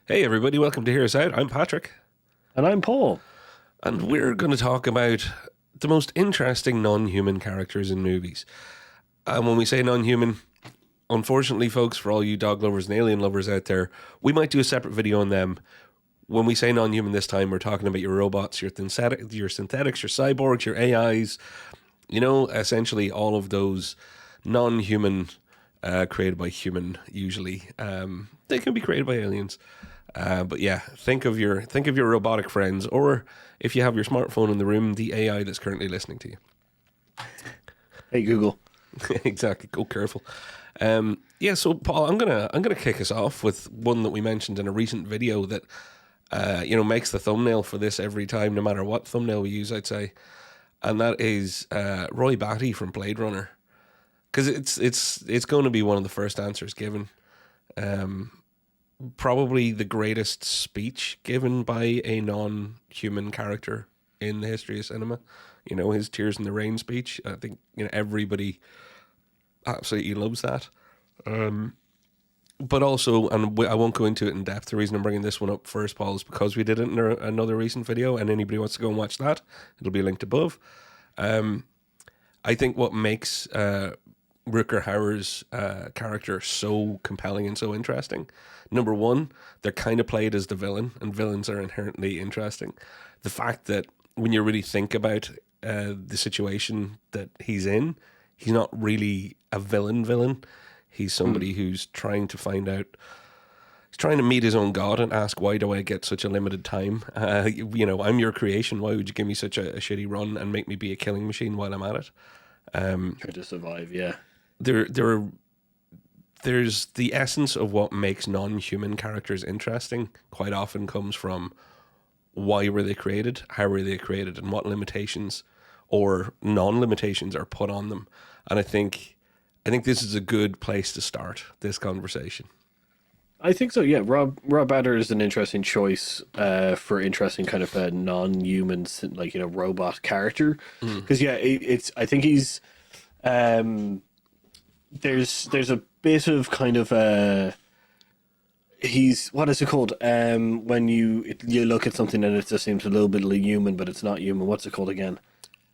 Hey everybody, welcome to Hear Us Out. I'm Patrick, And I'm Paul. and we're going to talk about the most interesting non-human characters in movies. And when we say non-human, unfortunately, folks, for all you dog lovers and alien lovers out there, we might do a separate video on them. When we say non-human this time, we're talking about your robots, your synthetics, your cyborgs, your AIs, essentially all of those non-human created by human usually. They can be created by aliens. But yeah, think of your robotic friends, or if you have your smartphone in the room, the AI that's currently listening to you. Hey Google. Exactly. Go careful. So Paul, I'm gonna kick us off with one that we mentioned in a recent video that makes the thumbnail for this every time, no matter what thumbnail we use, I'd say, and that is Roy Batty from Blade Runner, because it's going to be one of the first answers given. Probably the greatest speech given by a non-human character in the history of cinema. His Tears in the Rain speech. I think everybody absolutely loves that. But also, and I won't go into it in depth, the reason I'm bringing this one up first, Paul, is because we did it in another recent video, and anybody wants to go and watch that, it'll be linked above. I think what makes Rutger Hauer's character so compelling and so interesting, number one, they're kind of played as the villain, and villains are inherently interesting. The fact that when you really think about the situation that he's in, he's not really a villain. He's somebody who's trying to find out, he's trying to meet his own God and ask, why do I get such a limited time? I'm your creation. Why would you give me such a shitty run and make me be a killing machine while I'm at it? Try to survive, yeah. There's the essence of what makes non-human characters interesting quite often comes from why were they created, how were they created, and what limitations or non-limitations are put on them. And I think this is a good place to start this conversation. I think so, yeah. Rob Batter is an interesting choice for interesting kind of a non-human, robot character. Because, I think he's... There's a bit of kind of he's, what is it called, when you look at something and it just seems a little bit human but it's not human. What's it called again?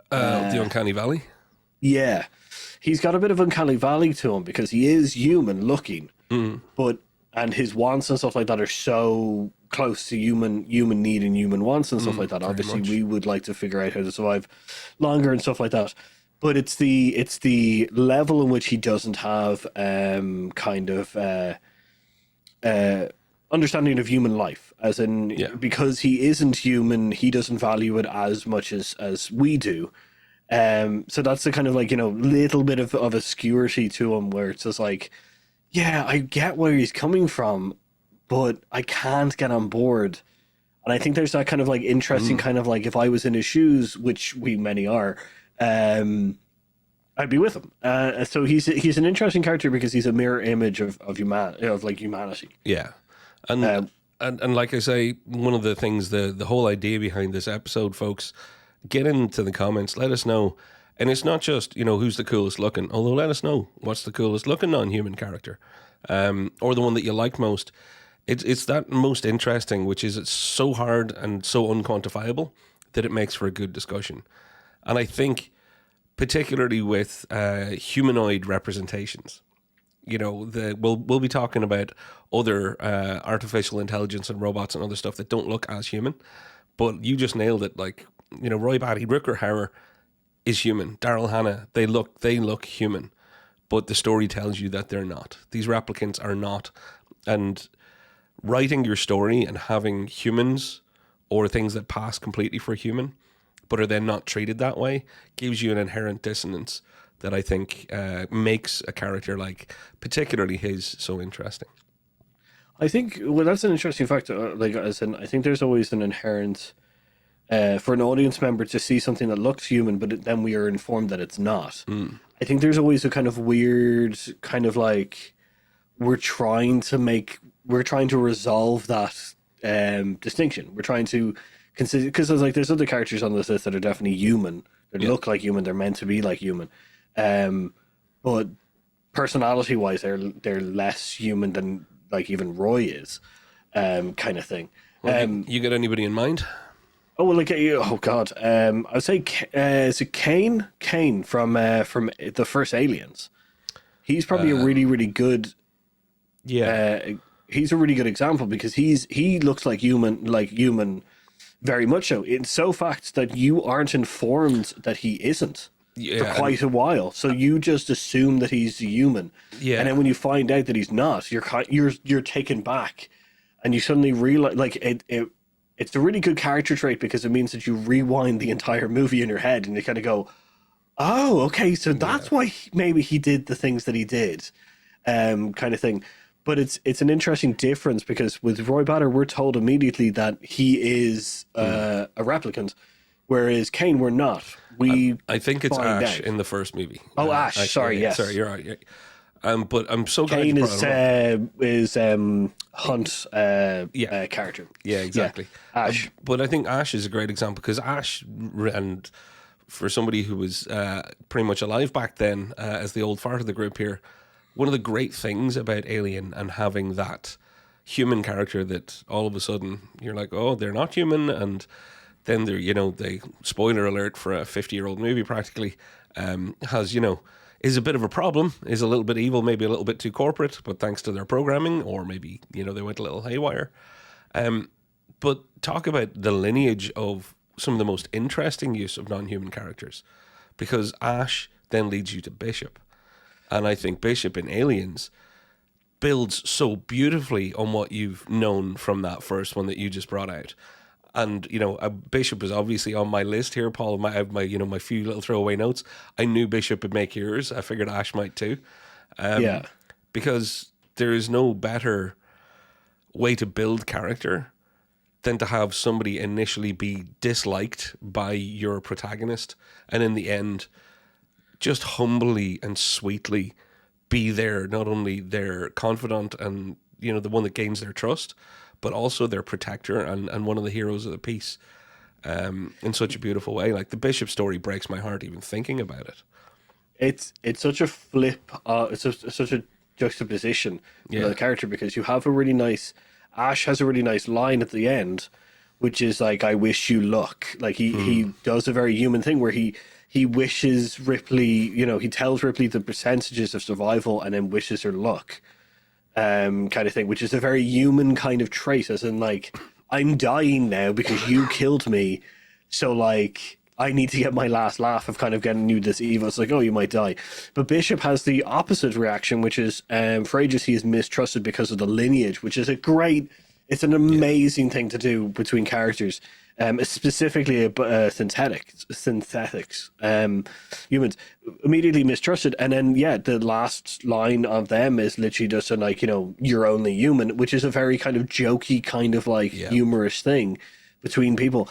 The Uncanny Valley. Yeah, he's got a bit of Uncanny Valley to him because he is human looking, and his wants and stuff like that are so close to human need and human wants and stuff like that. Obviously, we would like to figure out how to survive longer and stuff like that. But it's the level in which he doesn't have understanding of human life, as in because he isn't human, he doesn't value it as much as we do. So that's the kind of little bit of a skewerty to him where it's just like, yeah, I get where he's coming from, but I can't get on board. And I think there's that kind of interesting kind of if I was in his shoes, which we many are, I'd be with him. So he's an interesting character because he's a mirror image of humanity. Yeah, and like I say, one of the things, the whole idea behind this episode, folks, get into the comments, let us know. And it's not just, who's the coolest looking, although let us know what's the coolest looking non-human character, or the one that you like most. It's that most interesting, which is it's so hard and so unquantifiable that it makes for a good discussion. And I think particularly with humanoid representations, we'll be talking about other artificial intelligence and robots and other stuff that don't look as human, but you just nailed it. Roy Batty, Rutger Hauer is human. Daryl Hannah, they look human, but the story tells you that they're not. These replicants are not. And writing your story and having humans or things that pass completely for human but are then not treated that way gives you an inherent dissonance that I think makes a character particularly his, so interesting. I think, well, that's an interesting fact. I think there's always an inherent, for an audience member to see something that looks human, but then we are informed that it's not. I think there's always a kind of weird, kind of we're trying to resolve that distinction. We're trying to consider, because there's other characters on this list that are definitely human. They look like human. They're meant to be like human. But personality-wise, they're less human than even Roy is. kind of thing. Well, you got anybody in mind? Oh, well, like, oh God, I'd say, is it Kane? Kane from the first Aliens. He's probably a really, really good. Yeah. He's a really good example because he looks like human, very much so. In so fact that you aren't informed that he isn't for quite a while, so you just assume that he's a human. Yeah. And then when you find out that he's not, you're taken back, and you suddenly realize like it's a really good character trait because it means that you rewind the entire movie in your head and you kind of go, oh, okay, so that's why maybe he did the things that he did, kind of thing. But it's an interesting difference because with Roy Batty, we're told immediately that he is a replicant, whereas Kane, we're not. I think it's Ash in the first movie. Oh, Ash. Actually, sorry, yes. Sorry, you're right. Yeah. But I'm so glad Kane you brought it up. is Hunt's character. Yeah, exactly. Yeah. Ash. But I think Ash is a great example because Ash, and for somebody who was pretty much alive back then, as the old fart of the group here, one of the great things about Alien and having that human character that all of a sudden you're like, oh, they're not human, and then they're, they, spoiler alert for a 50-year-old movie practically, has, is a bit of a problem, is a little bit evil, maybe a little bit too corporate, but thanks to their programming, or maybe, they went a little haywire. But talk about the lineage of some of the most interesting use of non-human characters, because Ash then leads you to Bishop. And I think Bishop in Aliens builds so beautifully on what you've known from that first one that you just brought out. And, Bishop is obviously on my list here, Paul. I have my few little throwaway notes. I knew Bishop would make yours. I figured Ash might too. Because there is no better way to build character than to have somebody initially be disliked by your protagonist, and in the end, just humbly and sweetly be not only their confidant and, the one that gains their trust, but also their protector and one of the heroes of the piece, in such a beautiful way. Like, the Bishop story breaks my heart even thinking about it. It's such a flip, it's such a juxtaposition of the character, because you have a really nice, Ash has a really nice line at the end, which is like, I wish you luck. Like, he does a very human thing where he wishes Ripley, he tells Ripley the percentages of survival and then wishes her luck, kind of thing, which is a very human kind of trait, as in, like, I'm dying now because you killed me, so, like, I need to get my last laugh of kind of getting you this evil. It's like, oh, you might die. But Bishop has the opposite reaction, which is, for ages he is mistrusted because of the lineage, which is it's an amazing thing to do between characters. Specifically synthetics, humans immediately mistrusted, and then the last line of them is literally just like, you're only human, which is a very kind of jokey, kind of like humorous thing between people.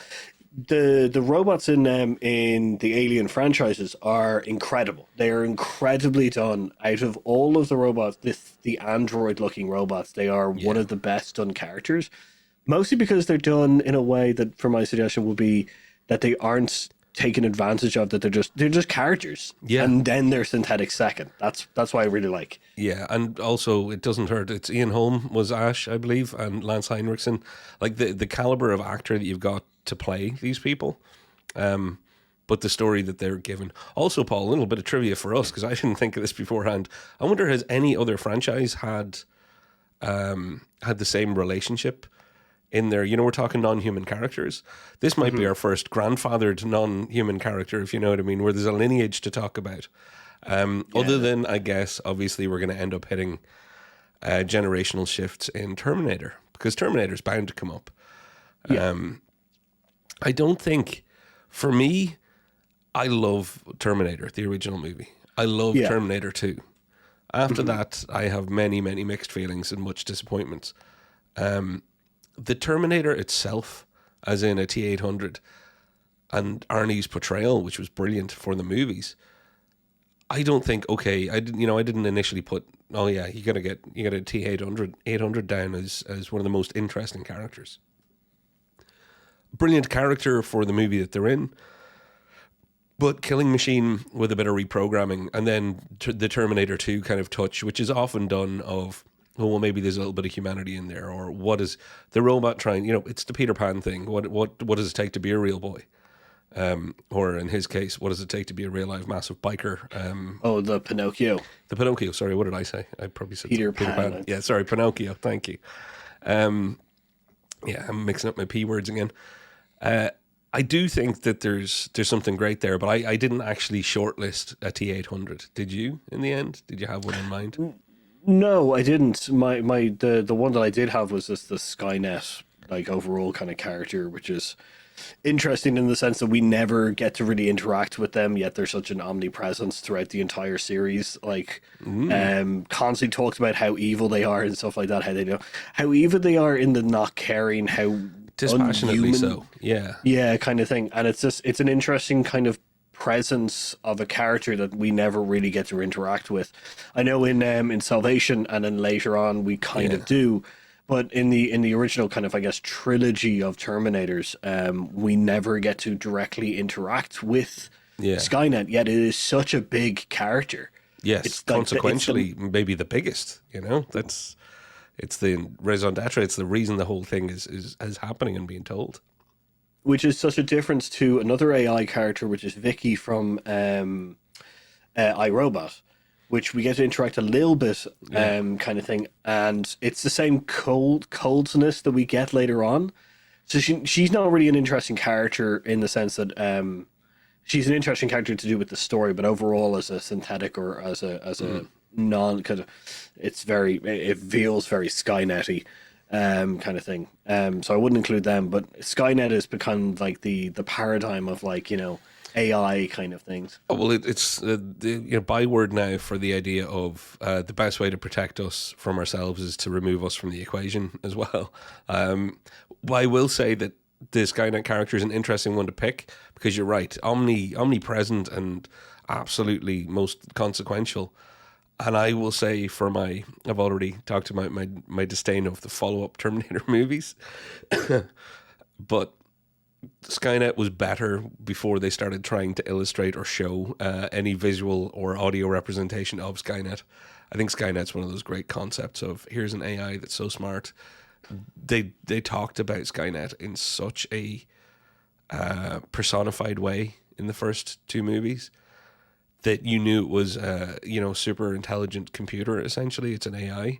The robots in the Alien franchises are incredible. They are incredibly done. Out of all of the robots, the android looking robots, they are one of the best done characters. Mostly because they're done in a way that, for my suggestion, would be that they aren't taken advantage of, that they're just characters. Yeah. And then they're synthetic second. That's why I really like. Yeah, and also it doesn't hurt. It's Ian Holm was Ash, I believe, and Lance Henriksen. Like, the caliber of actor that you've got to play these people. But the story that they're given. Also, Paul, a little bit of trivia for us, because I didn't think of this beforehand. I wonder, has any other franchise had the same relationship in there? We're talking non-human characters. This might be our first grandfathered non-human character, if you know what I mean, where there's a lineage to talk about. Other than, I guess, obviously we're going to end up hitting generational shifts in Terminator, because Terminator's bound to come up. I don't think, for me, I love Terminator, the original movie. I love Terminator 2. After that, I have many, many mixed feelings and much disappointments. The Terminator itself, as in a T-800, and Arnie's portrayal, which was brilliant for the movies, I don't think, I didn't initially put, you got a T-800 down as one of the most interesting characters. Brilliant character for the movie that they're in, but killing machine with a bit of reprogramming, and then the Terminator 2 kind of touch, which is often done of oh, well, maybe there's a little bit of humanity in there, or what is the robot trying? You know, it's the Peter Pan thing. What does it take to be a real boy? Or in his case, what does it take to be a real life massive biker? Oh, the Pinocchio. The Pinocchio. Sorry, what did I say? I probably said Peter Pan. Yeah, sorry, Pinocchio. Thank you. Yeah, I'm mixing up my P words again. I do think that there's something great there, but I didn't actually shortlist a T800. Did you? In the end, did you have one in mind? No, I didn't. The one that I did have was just the Skynet like overall kind of character, which is interesting in the sense that we never get to really interact with them, yet they're such an omnipresence throughout the entire series. Like, constantly talks about how evil they are and stuff like that. How they know how evil they are in the not caring, how Dispassionately unhuman, so. yeah, kind of thing. And it's an interesting kind of presence of a character that we never really get to interact with. I know in Salvation and then later on we kind of do. But in the original kind of, I guess, trilogy of Terminators, we never get to directly interact with Skynet, yet it is such a big character. Yes, it's consequentially, maybe the biggest, you know? It's the raison d'etre, it's the reason the whole thing is happening and being told. Which is such a difference to another AI character, which is Vicky from iRobot, which we get to interact a little bit, kind of thing, and it's the same coldness that we get later on. So she's not really an interesting character in the sense that she's an interesting character to do with the story, but overall as a synthetic or as a non, kind of, it feels very Skynet-y, kind of thing. So I wouldn't include them, but Skynet has become like the paradigm of, like, you know, AI kind of things. Oh, well, it's the byword now for the idea of the best way to protect us from ourselves is to remove us from the equation as well. I will say that the Skynet character is an interesting one to pick because you're right, omnipresent and absolutely most consequential. And I will say I've already talked about my disdain of the follow-up Terminator movies, but Skynet was better before they started trying to illustrate or show any visual or audio representation of Skynet. I think Skynet's one of those great concepts of here's an AI that's so smart. They talked about Skynet in such a personified way in the first two movies that you knew it was super intelligent computer. Essentially, it's an AI.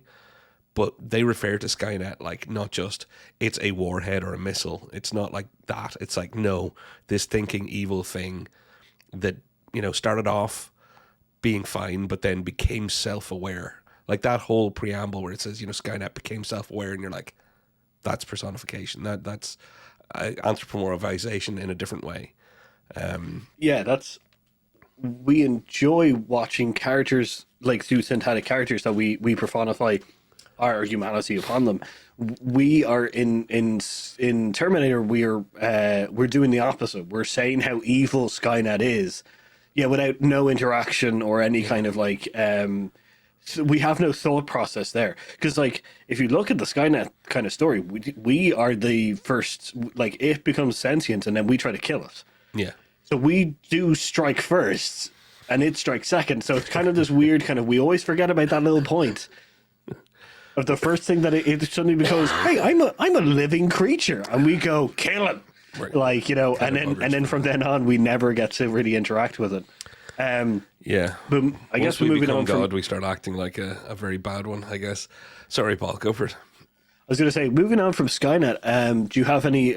But they refer to Skynet like not just it's a warhead or a missile. It's not like that. It's like, no, this thinking evil thing that, you know, started off being fine, but then became self-aware. Like that whole preamble where it says, you know, Skynet became self-aware, and you're like, that's personification. That's anthropomorphization in a different way. We enjoy watching characters like through synthetic characters that we personify our humanity upon them. We are in Terminator. We're doing the opposite. We're saying how evil Skynet is, without no interaction or any kind of like. So we have no thought process there, because like if you look at the Skynet kind of story, we are the first. Like it becomes sentient, and then we try to kill it. Yeah. So we do strike first, and it strikes second. So it's kind of this weird kind of. We always forget about that little point. Of the first thing that it suddenly becomes, hey, I'm a living creature, and we go kill it, right. Like, you know, and then from then on we never get to really interact with it. But I guess we moving become on God, we start acting like a very bad one, I guess. Sorry, Paul, go for it. I was going to say, moving on from Skynet, do you have any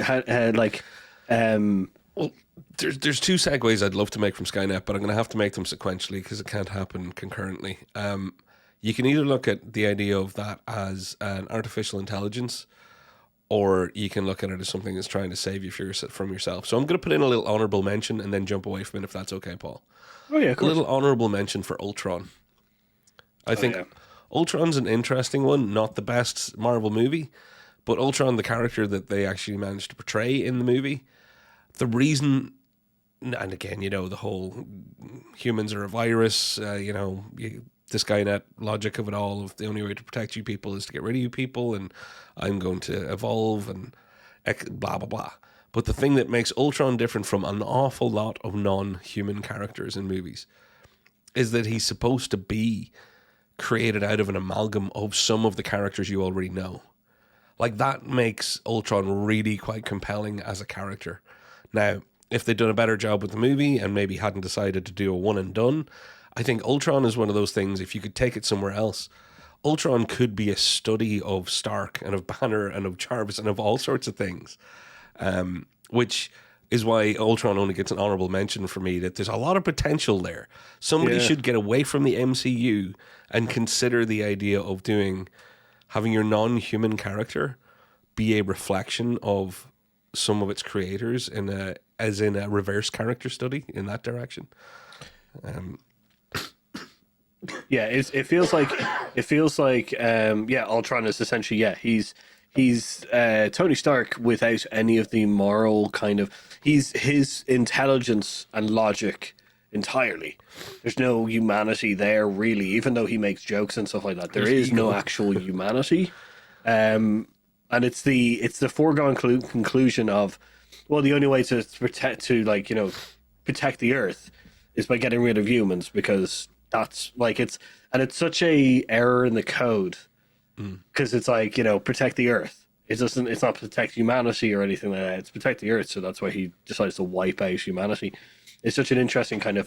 Well, there's two segues I'd love to make from Skynet, but I'm going to have to make them sequentially because it can't happen concurrently. You can either look at the idea of that as an artificial intelligence, or you can look at it as something that's trying to save you from yourself. So I'm going to put in a little honorable mention and then jump away from it, if that's okay, Paul. Oh, yeah, of course. A little honorable mention for Ultron. I think Ultron's an interesting one, not the best Marvel movie, but Ultron, the character that they actually managed to portray in the movie, the reason... And again, you know, the whole humans are a virus, the Skynet logic of it all, of the only way to protect you people is to get rid of you people, and I'm going to evolve and blah, blah, blah. But the thing that makes Ultron different from an awful lot of non-human characters in movies is that he's supposed to be created out of an amalgam of some of the characters you already know. Like, that makes Ultron really quite compelling as a character. Now, if they'd done a better job with the movie and maybe hadn't decided to do a one and done, I think Ultron is one of those things, if you could take it somewhere else, Ultron could be a study of Stark and of Banner and of Jarvis and of all sorts of things, which is why Ultron only gets an honorable mention for me, that there's a lot of potential there. Somebody should get away from the MCU and consider the idea of having your non-human character be a reflection of some of its creators as in a reverse character study in that direction. Yeah, it feels like Ultron is essentially he's Tony Stark without any of the moral kind of, he's his intelligence and logic entirely. There's no humanity there really, even though he makes jokes and stuff like that. There is no actual humanity, and it's the foregone conclusion of, well, the only way to protect the Earth is by getting rid of humans, because that's like it's such a error in the code, because it's like, protect the Earth. It's not protect humanity or anything like that. It's protect the Earth. So that's why he decides to wipe out humanity. It's such an interesting kind of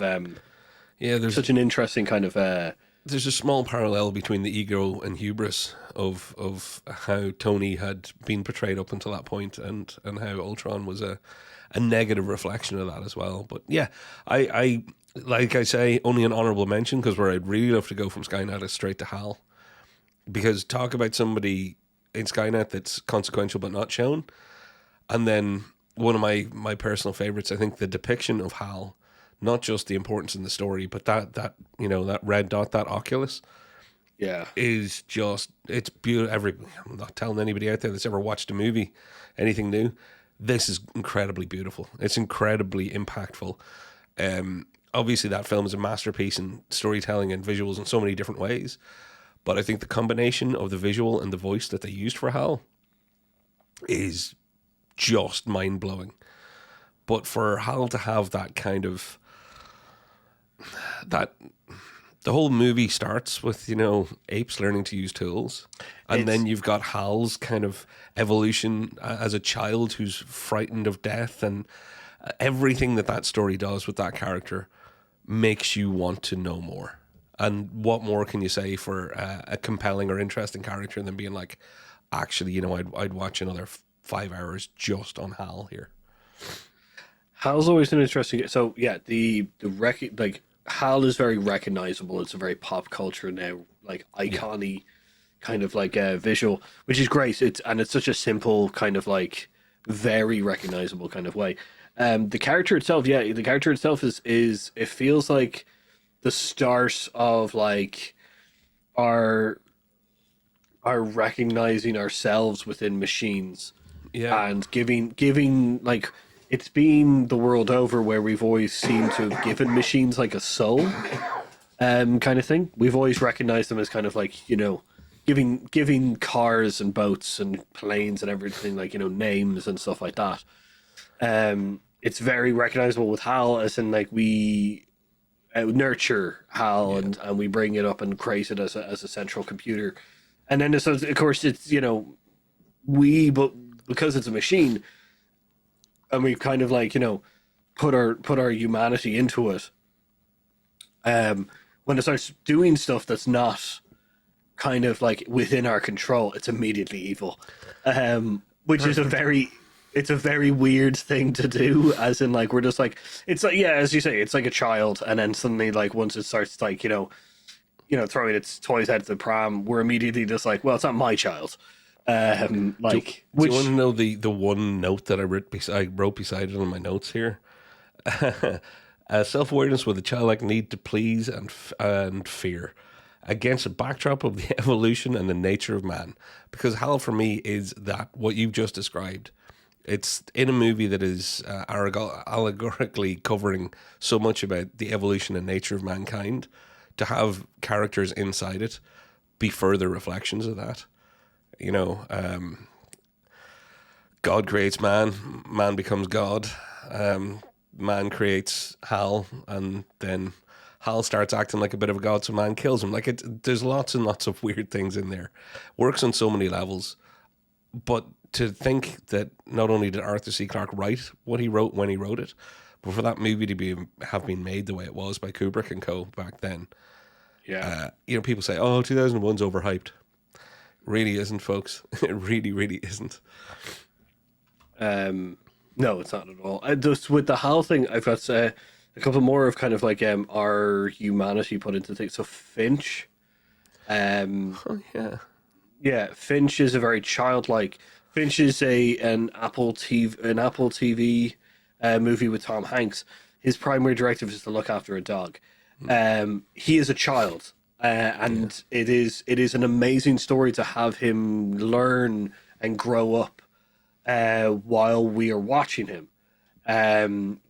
there's a small parallel between the ego and hubris of how Tony had been portrayed up until that point, and how Ultron was a negative reflection of that as well. But yeah, I like I say, only an honorable mention, because where I'd really love to go from Skynet is straight to Hal, because talk about somebody in Skynet that's consequential but not shown. And then one of my personal favorites, I think the depiction of Hal, not just the importance in the story, but that red dot, that Oculus, is just, it's beautiful. I'm not telling anybody out there that's ever watched a movie anything new, this is incredibly beautiful. It's incredibly impactful. Obviously that film is a masterpiece in storytelling and visuals in so many different ways, but I think the combination of the visual and the voice that they used for Hal is just mind-blowing. But for Hal to have that kind of, the whole movie starts with, apes learning to use tools. And then you've got Hal's kind of evolution as a child who's frightened of death, and everything that story does with that character makes you want to know more. And what more can you say for a compelling or interesting character than being like, actually, I'd watch another 5 hours just on Hal here. Hal's always an interesting. So yeah, Hal is very recognizable. It's a very pop culture now, like iconic kind of like visual, which is great. It's such a simple kind of like very recognizable kind of way. The character itself, is it feels like the start of like our recognizing ourselves within machines, and giving like, it's been the world over where we've always seemed to have given machines like a soul, kind of thing. We've always recognized them as kind of like, giving cars and boats and planes and everything like, names and stuff like that. It's very recognizable with Hal, as in like we nurture Hal, and we bring it up and create it as a central computer. And then of course it's, but because it's a machine, and we've kind of like, put our humanity into it, when it starts doing stuff that's not kind of like within our control, it's immediately evil, which is it's a very weird thing to do, as in like, we're just like, it's like, as you say, it's like a child, and then suddenly like once it starts like, throwing its toys out of the pram, we're immediately just like, well, it's not my child. Do you want to know the one note that I wrote beside it on my notes here? Self-awareness with a childlike need to please and fear, against a backdrop of the evolution and the nature of man. Because Hal, for me, is that what you've just described. It's in a movie that is allegorically covering so much about the evolution and nature of mankind, to have characters inside it be further reflections of that. God creates man, man becomes God, man creates Hal, and then Hal starts acting like a bit of a god, so man kills him. Like there's lots and lots of weird things in there. Works on so many levels. But to think that not only did Arthur C. Clarke write what he wrote when he wrote it, but for that movie to have been made the way it was by Kubrick and co. back then, people say, "Oh, 2001's overhyped." Really isn't, folks. It really, really isn't. No, it's not at all. Just with the HAL thing, I've got a couple more of kind of like our humanity put into things. So Finch, Oh yeah. yeah, Finch is a very childlike. Finch is an Apple TV movie with Tom Hanks. His primary directive is to look after a dog. He is a child, and it is an amazing story to have him learn and grow up while we are watching him.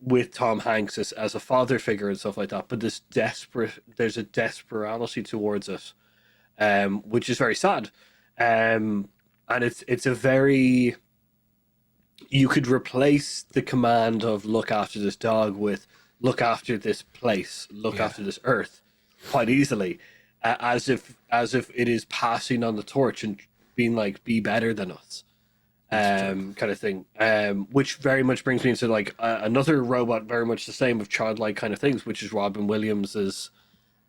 With Tom Hanks as a father figure and stuff like that, but there's a desperation towards it, which is very sad. And it's a very, you could replace the command of look after this dog with look after this place, look after this earth, quite easily, as if it is passing on the torch and being like, be better than us. Kind of thing, which very much brings me into like another robot, very much the same of childlike kind of things, which is Robin Williams's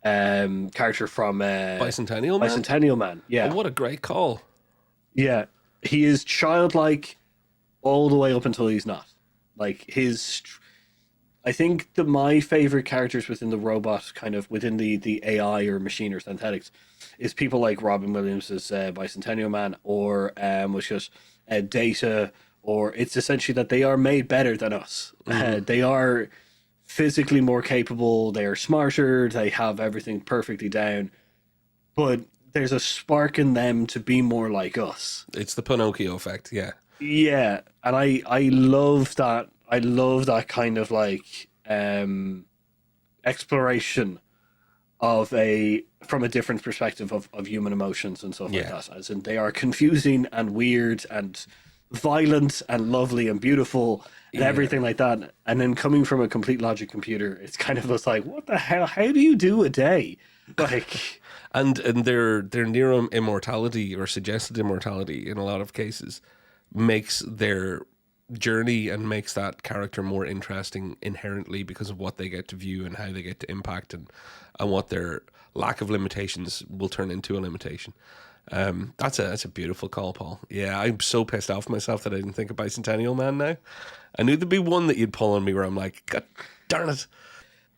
character from Bicentennial Man. Bicentennial Man, yeah. Oh, what a great call. Yeah, he is childlike all the way up until he's not. Like I think my favorite characters within the robot, kind of within the AI or machine or synthetics, is people like Robin Williams's Bicentennial Man, or which is Data, or it's essentially that they are made better than us. They are physically more capable, they are smarter, they have everything perfectly down, but there's a spark in them to be more like us. It's the Pinocchio effect, yeah. Yeah, and I love that. I love that kind of like exploration of from a different perspective of human emotions and stuff like that. As in, they are confusing and weird and violent and lovely and beautiful and everything like that. And then coming from a complete logic computer, it's kind of just like, what the hell? How do you do a day? Like, and their near immortality or suggested immortality in a lot of cases makes their journey and makes that character more interesting inherently because of what they get to view and how they get to impact and what their lack of limitations will turn into a limitation. That's a beautiful call, Paul. Yeah, I'm so pissed off myself that I didn't think of Bicentennial Man now. I knew there'd be one that you'd pull on me where I'm like, God darn it.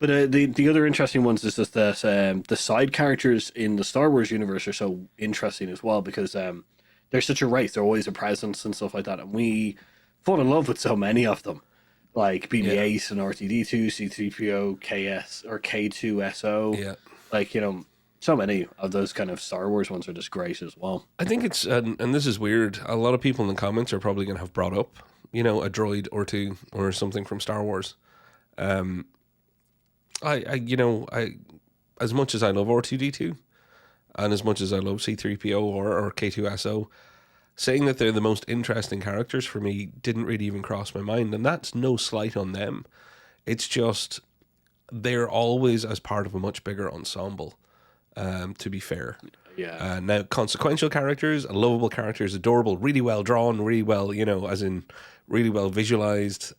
But the other interesting ones is just that the side characters in the Star Wars universe are so interesting as well, because they're such a race. They're always a presence and stuff like that. And we fall in love with so many of them, like BB-8 and R2-D2, C-3PO, K.S. or K2SO. Yeah. Like, so many of those kind of Star Wars ones are just great as well. I think it's, and this is weird, a lot of people in the comments are probably going to have brought up, a droid or two or something from Star Wars. I as much as I love R2-D2 and as much as I love C-3PO or K2SO, saying that they're the most interesting characters for me didn't really even cross my mind. And that's no slight on them. It's just they're always as part of a much bigger ensemble, to be fair. Yeah. Now, consequential characters, lovable characters, adorable, really well drawn, really well, as in really well visualized,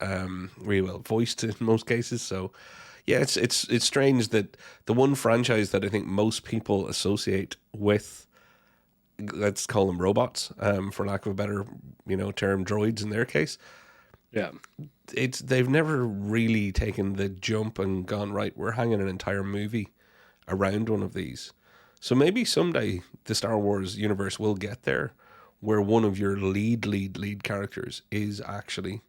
really well voiced in most cases. So, yeah, it's strange that the one franchise that I think most people associate with, let's call them robots, for lack of a better, term, droids in their case. Yeah. They've never really taken the jump and gone, right, we're hanging an entire movie around one of these. So maybe someday the Star Wars universe will get there where one of your lead characters is actually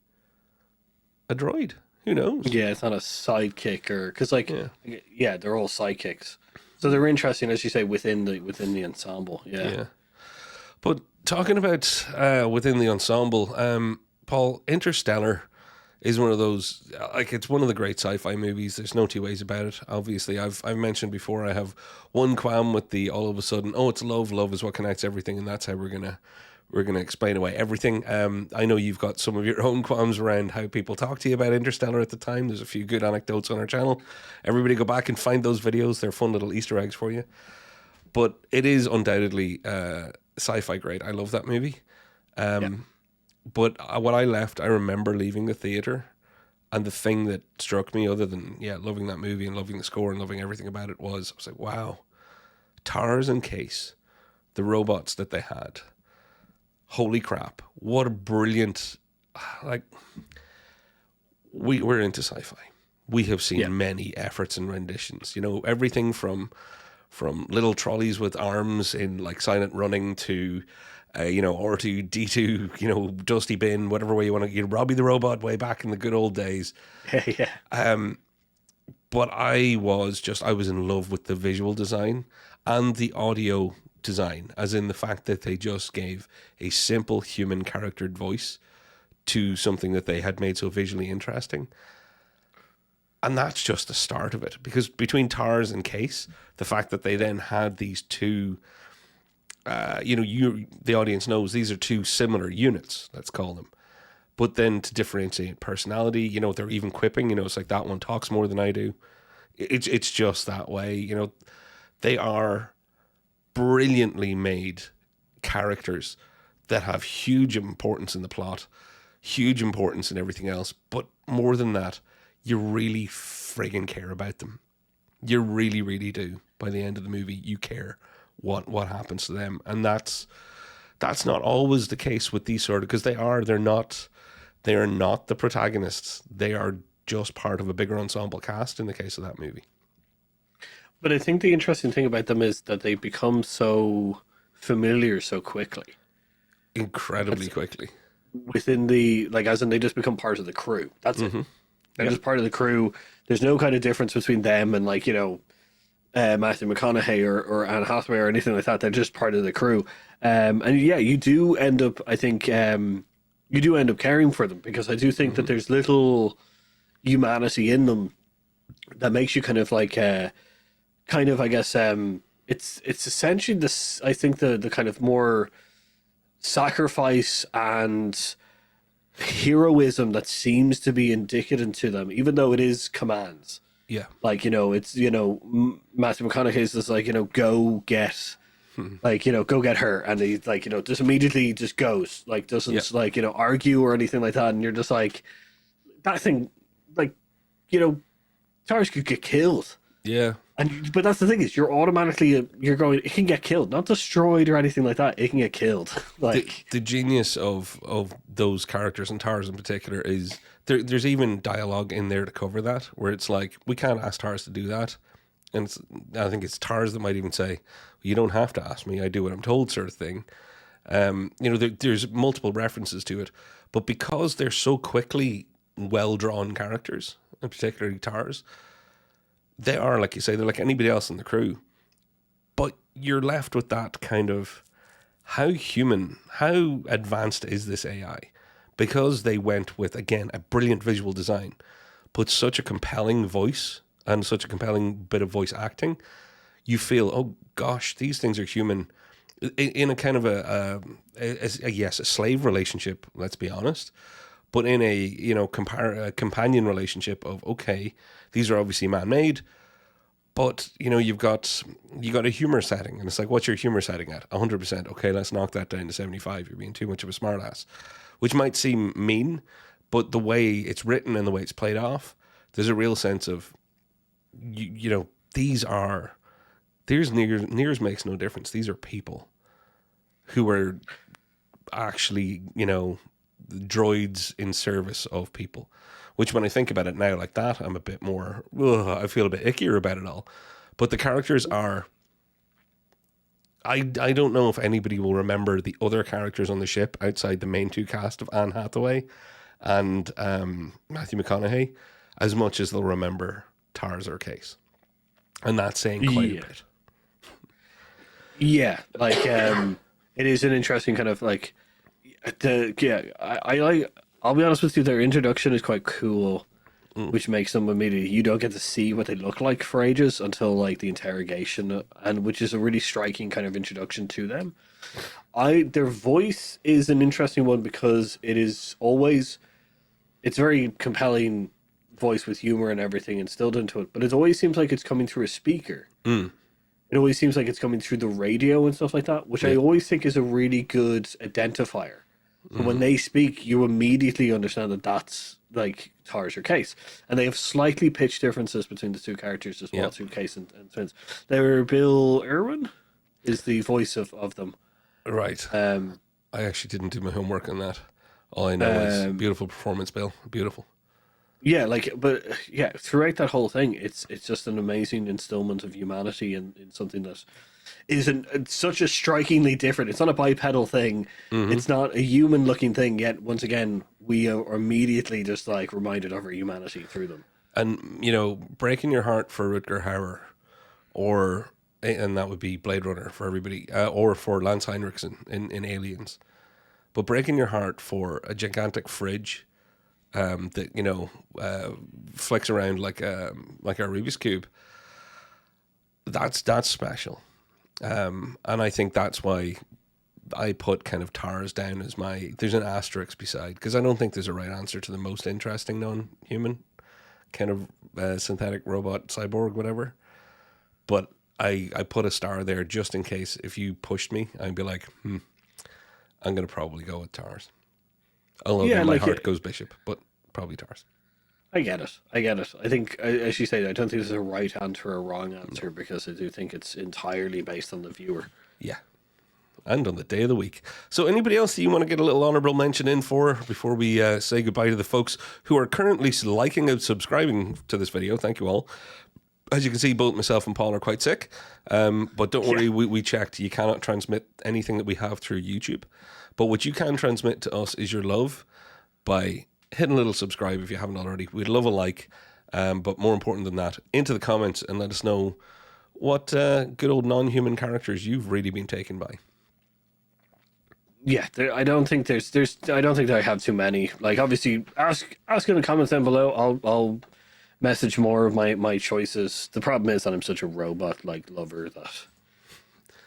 a droid. Who knows? Yeah, it's not a sidekick because they're all sidekicks. So they're interesting, as you say, within the ensemble. Yeah. But talking about within the ensemble, Paul, Interstellar is one of those, it's one of the great sci-fi movies. There's no two ways about it. Obviously, I've mentioned before, I have one qualm with the all of a sudden, it's love is what connects everything, and that's how we're We're going to explain away everything. I know you've got some of your own qualms around how people talk to you about Interstellar at the time. There's a few good anecdotes on our channel. Everybody go back and find those videos. They're fun little Easter eggs for you. But it is undoubtedly sci-fi great. I love that movie. But what I left, I remember leaving the theater, and the thing that struck me, other than loving that movie and loving the score and loving everything about it, was I was like, wow, t.a.r.s and c.a.s.e, the robots that they had, holy crap, what a brilliant, like, we're into sci-fi. We have seen many efforts and renditions, everything from little trolleys with arms in like Silent Running to R2D2, Dusty Bin, whatever way you want to, Robbie the Robot way back in the good old days. But I was in love with the visual design and the audio design, as in the fact that they just gave a simple human charactered voice to something that they had made so visually interesting. And that's just the start of it, because between t.a.r.s and c.a.s.e, the fact that they then had these two, the audience knows these are two similar units, let's call them. But then to differentiate personality, they're even quipping, it's like that one talks more than I do. It's just that way, they are brilliantly made characters that have huge importance in the plot, huge importance in everything else. But more than that, you really friggin' care about them. You really, really do. By the end of the movie, you care what happens to them. And that's not always the case with these sort of, because they are not the protagonists. They are just part of a bigger ensemble cast in the case of that movie. But I think the interesting thing about them is that they become so familiar so quickly. Incredibly quickly. Within the, like, as in they just become part of the crew. That's it. They're just part of the crew. There's no kind of difference between them and, like, Matthew McConaughey or Anne Hathaway or anything like that. They're just part of the crew. And you do end up, I think, you do end up caring for them, because I do think that there's little humanity in them that makes you kind of like, I guess, it's essentially this, I think the kind of more sacrifice and heroism that seems to be indicative to them, even though it is commands. Yeah. Like, it's, Matthew McConaughey's just like, go get, like, go get her. And he, like, just immediately just goes, like, doesn't, like, argue or anything like that. And you're just like, that thing, like, t.a.r.s could get killed. Yeah. But that's the thing, is you're automatically, you're going, it can get killed, not destroyed or anything like that. It can get killed. Like the genius of those characters, and t.a.r.s in particular, is there's even dialogue in there to cover that, where it's like, we can't ask t.a.r.s to do that. And I think it's t.a.r.s that might even say, you don't have to ask me, I do what I'm told, sort of thing. There's multiple references to it, but because they're so quickly well-drawn characters, and particularly t.a.r.s, they are, like you say, they're like anybody else in the crew. But you're left with that kind of, how human, how advanced is this AI? Because they went with, again, a brilliant visual design, but such a compelling voice and such a compelling bit of voice acting, you feel, oh gosh, these things are human in a kind of a slave relationship, let's be honest, but in a companion relationship of, okay, these are obviously man-made, but you've got a humor setting, and it's like, what's your humor setting at? 100%. Okay, let's knock that down to 75. You're being too much of a smartass, which might seem mean, but the way it's written and the way it's played off, there's a real sense of, Nears makes no difference. These are people who are actually, droids in service of people. Which, when I think about it now like that, I'm a bit more, I feel a bit ickier about it all. But the characters are, I don't know if anybody will remember the other characters on the ship outside the main two cast of Anne Hathaway and Matthew McConaughey as much as they'll remember t.a.r.s or c.a.s.e. And that's saying quite a bit. Yeah, like, it is an interesting kind of, like, I like, I'll be honest with you, their introduction is quite cool, which makes them immediately, you don't get to see what they look like for ages until, like, the interrogation, and which is a really striking kind of introduction to them. Their voice is an interesting one because it's very compelling voice with humor and everything instilled into it, but it always seems like it's coming through a speaker. It always seems like it's coming through the radio and stuff like that, which I always think is a really good identifier. So when they speak, you immediately understand that that's like t.a.r.s or c.a.s.e. And they have slightly pitch differences between the two characters as well, between c.a.s.e. and twins. Bill Irwin is the voice of them. Right. I actually didn't do my homework on that. All I know is beautiful performance, Bill. Beautiful. Yeah, throughout that whole thing, it's just an amazing instillment of humanity in something that isn't such a strikingly different. It's not a bipedal thing. It's not a human looking thing. Yet once again, we are immediately just like reminded of our humanity through them. And breaking your heart for Rutger Hauer, and that would be Blade Runner for everybody, or for Lance Henriksen in Aliens. But breaking your heart for a gigantic fridge that flicks around like a Rubik's cube. That's special, and I think that's why I put kind of t.a.r.s down as there's an asterisk beside, because I don't think there's a right answer to the most interesting non-human kind of synthetic robot cyborg whatever. But I put a star there just in case if you pushed me, I'd be like, I'm going to probably go with t.a.r.s. Although my heart goes Bishop, but probably t.a.r.s. I get it. I think, as you say, I don't think there's a right answer or a wrong answer, because I do think it's entirely based on the viewer. Yeah. And on the day of the week. So anybody else that you want to get a little honourable mention in for before we say goodbye to the folks who are currently liking and subscribing to this video? Thank you all. As you can see, both myself and Paul are quite sick. But don't worry, we checked. You cannot transmit anything that we have through YouTube. But what you can transmit to us is your love by hitting a little subscribe if you haven't already. We'd love a like. But more important than that, into the comments and let us know what good old non-human characters you've really been taken by. Yeah, I don't think I don't think that I have too many. Like, obviously, ask in the comments down below. I'll message more of my choices. The problem is that I'm such a robot like lover that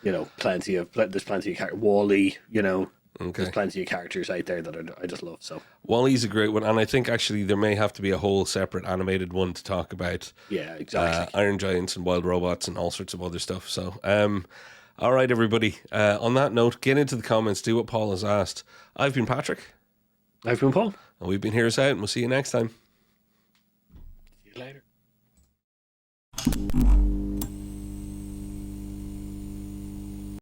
there's plenty of characters. Wall-E, there's plenty of characters out there that I just love. So Wall-E's a great one, and I think actually there may have to be a whole separate animated one to talk about. Yeah, exactly. Iron Giants and Wild Robots and all sorts of other stuff. So, all right, everybody. On that note, get into the comments, do what Paul has asked. I've been Patrick. I've been Paul. And we've been Here's Out, and we'll see you next time. See you later.